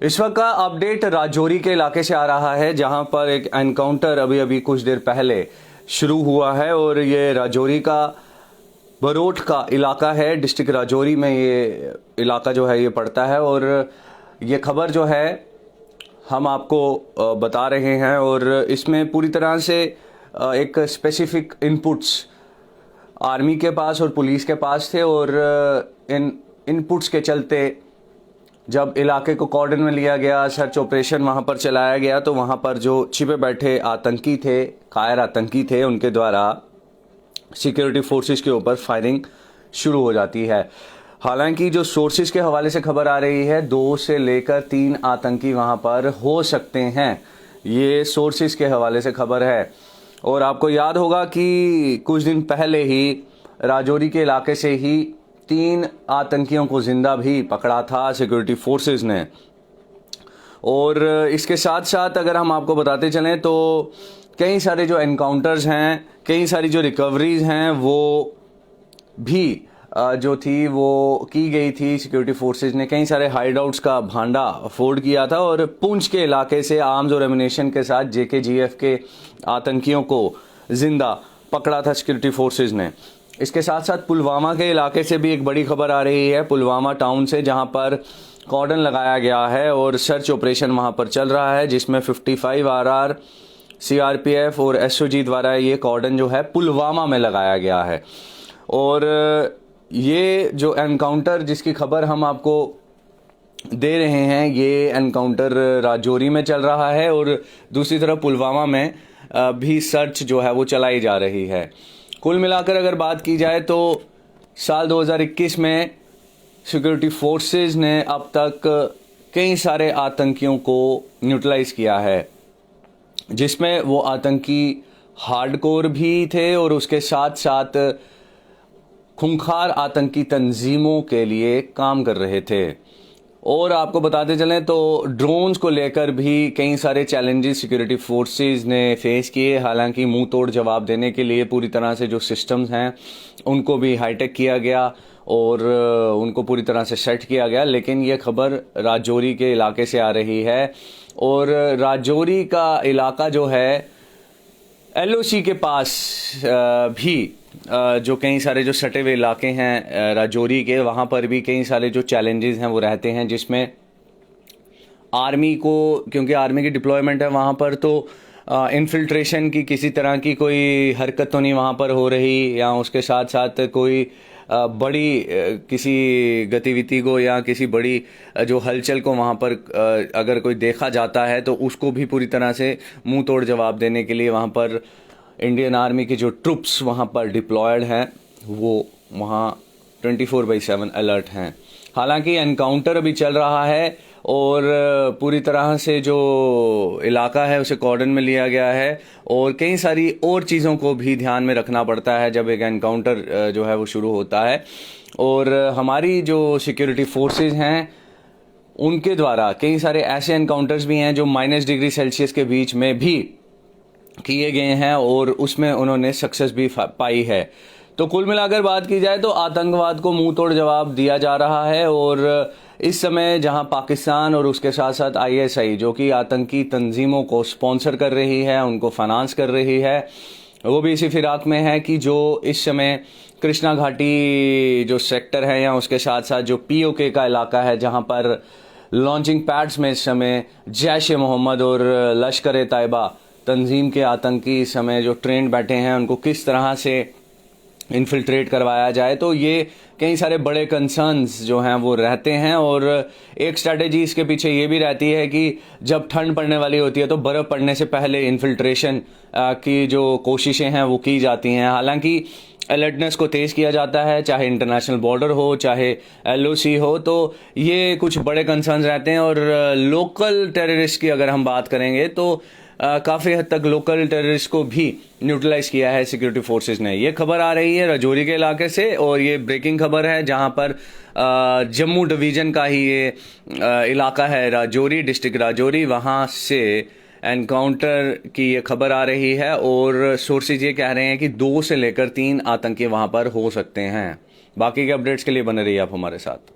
इस वक्त का अपडेट राजौरी के इलाके से आ रहा है, जहां पर एक एनकाउंटर अभी कुछ देर पहले शुरू हुआ है और ये राजौरी का बरोट का इलाका है। डिस्ट्रिक्ट राजौरी में ये इलाका जो है ये पड़ता है और ये खबर जो है हम आपको बता रहे हैं और इसमें पूरी तरह से एक स्पेसिफिक इनपुट्स आर्मी के पास और पुलिस के पास थे और इन इनपुट्स के चलते जब इलाके को कॉर्डन में लिया गया, सर्च ऑपरेशन वहां पर चलाया गया, तो वहां पर जो छिपे बैठे आतंकी थे, कायर आतंकी थे, उनके द्वारा सिक्योरिटी फोर्सेस के ऊपर फायरिंग शुरू हो जाती है। हालांकि जो सोर्सेज के हवाले से खबर आ रही है, 2 से लेकर 3 आतंकी वहां पर हो सकते हैं। ये सोर्सेज के हवाले से खबर है और आपको याद होगा कि कुछ दिन पहले ही राजौरी के इलाके से ही 3 आतंकियों को जिंदा भी पकड़ा था सिक्योरिटी फोर्सेस ने। और इसके साथ साथ अगर हम आपको बताते चलें तो कई सारे जो एनकाउंटर्स हैं, कई सारी जो रिकवरीज हैं, वो भी जो थी वो की गई थी। सिक्योरिटी फोर्सेस ने कई सारे हाइडआउट्स का भांडा फोड़ किया था और पुंछ के इलाके से आर्म्स और एमिनेशन के साथ JKGF के आतंकियों को जिंदा पकड़ा था सिक्योरिटी फोर्सेस ने। इसके साथ साथ पुलवामा के इलाके से भी एक बड़ी खबर आ रही है, पुलवामा टाउन से, जहां पर कॉर्डन लगाया गया है और सर्च ऑपरेशन वहां पर चल रहा है, जिसमें 55 RR, CRPF और SOG द्वारा ये कॉर्डन जो है पुलवामा में लगाया गया है। और ये जो एनकाउंटर जिसकी खबर हम आपको दे रहे हैं, ये एनकाउंटर राजौरी में चल रहा है और दूसरी तरफ पुलवामा में भी सर्च जो है वो चलाई जा रही है। कुल मिलाकर अगर बात की जाए तो साल 2021 में सिक्योरिटी फोर्सेस ने अब तक कई सारे आतंकियों को न्यूट्रलाइज किया है, जिसमें वो आतंकी हार्डकोर भी थे और उसके साथ साथ खूंखार आतंकी तंजीमों के लिए काम कर रहे थे। और आपको बताते चलें तो ड्रोन्स को लेकर भी कई सारे चैलेंजेस सिक्योरिटी फोर्सेस ने फेस किए। हालांकि मुंह तोड़ जवाब देने के लिए पूरी तरह से जो सिस्टम्स हैं उनको भी हाईटेक किया गया और उनको पूरी तरह से सेट किया गया। लेकिन ये खबर राजौरी के इलाके से आ रही है और राजौरी का इलाका जो है LOC के पास भी जो कई सारे जो सटे हुए इलाके हैं राजौरी के, वहाँ पर भी कई सारे जो चैलेंजेस हैं वो रहते हैं, जिसमें आर्मी को, क्योंकि आर्मी की डिप्लॉयमेंट है वहाँ पर, तो इन्फिल्ट्रेशन की किसी तरह की कोई हरकत तो नहीं वहाँ पर हो रही, या उसके साथ साथ कोई बड़ी किसी गतिविधि को या किसी बड़ी जो हलचल को वहाँ पर अगर कोई देखा जाता है तो उसको भी पूरी तरह से मुंह तोड़ जवाब देने के लिए वहाँ पर इंडियन आर्मी के जो ट्रुप्स वहाँ पर डिप्लॉयड हैं वो वहाँ 24/7 अलर्ट हैं। हालांकि एनकाउंटर अभी चल रहा है और पूरी तरह से जो इलाका है उसे कॉर्डन में लिया गया है और कई सारी और चीज़ों को भी ध्यान में रखना पड़ता है जब एक एनकाउंटर जो है वो शुरू होता है। और हमारी जो सिक्योरिटी फोर्सेस हैं उनके द्वारा कई सारे ऐसे एनकाउंटर्स भी हैं जो -°C के बीच में भी किए गए हैं और उसमें उन्होंने सक्सेस भी पाई है। तो कुल मिलाकर बात की जाए तो आतंकवाद को मुंह तोड़ जवाब दिया जा रहा है और इस समय जहां पाकिस्तान और उसके साथ साथ ISI जो कि आतंकी तंजीमों को स्पॉन्सर कर रही है, उनको फाइनेंस कर रही है, वो भी इसी फिराक में है कि जो इस समय कृष्णा घाटी जो सेक्टर है या उसके साथ साथ जो POK का इलाका है, जहां पर लॉन्चिंग पैड्स में इस समय जैश-ए-मोहम्मद और लश्कर-ए-तैयबा तंजीम के आतंकी इस समय जो ट्रेंड बैठे हैं उनको किस तरह से इन्फिल्ट्रेट करवाया जाए, तो ये कई सारे बड़े कंसर्न्स जो हैं वो रहते हैं। और एक स्ट्रैटेजी इसके पीछे ये भी रहती है कि जब ठंड पड़ने वाली होती है तो बर्फ़ पड़ने से पहले इन्फिल्ट्रेशन की जो कोशिशें हैं वो की जाती हैं। हालांकि अलर्टनेस को तेज़ किया जाता है, चाहे इंटरनेशनल बॉर्डर हो, चाहे LOC हो, तो ये कुछ बड़े कंसर्न्स रहते हैं। और लोकल टेररिस्ट की अगर हम बात करेंगे तो काफ़ी हद तक लोकल टेररिस्ट को भी न्यूट्रलाइज किया है सिक्योरिटी फोर्सेस ने। ये खबर आ रही है राजौरी के इलाके से और ये ब्रेकिंग खबर है, जहां पर जम्मू डिवीज़न का ही ये इलाका है राजौरी, डिस्ट्रिक्ट राजौरी, वहां से एनकाउंटर की ये खबर आ रही है और सोर्सेज ये कह रहे हैं कि 2 से लेकर 3 आतंकी वहां पर हो सकते हैं। बाकी के अपडेट्स के लिए बने रहिए आप हमारे साथ।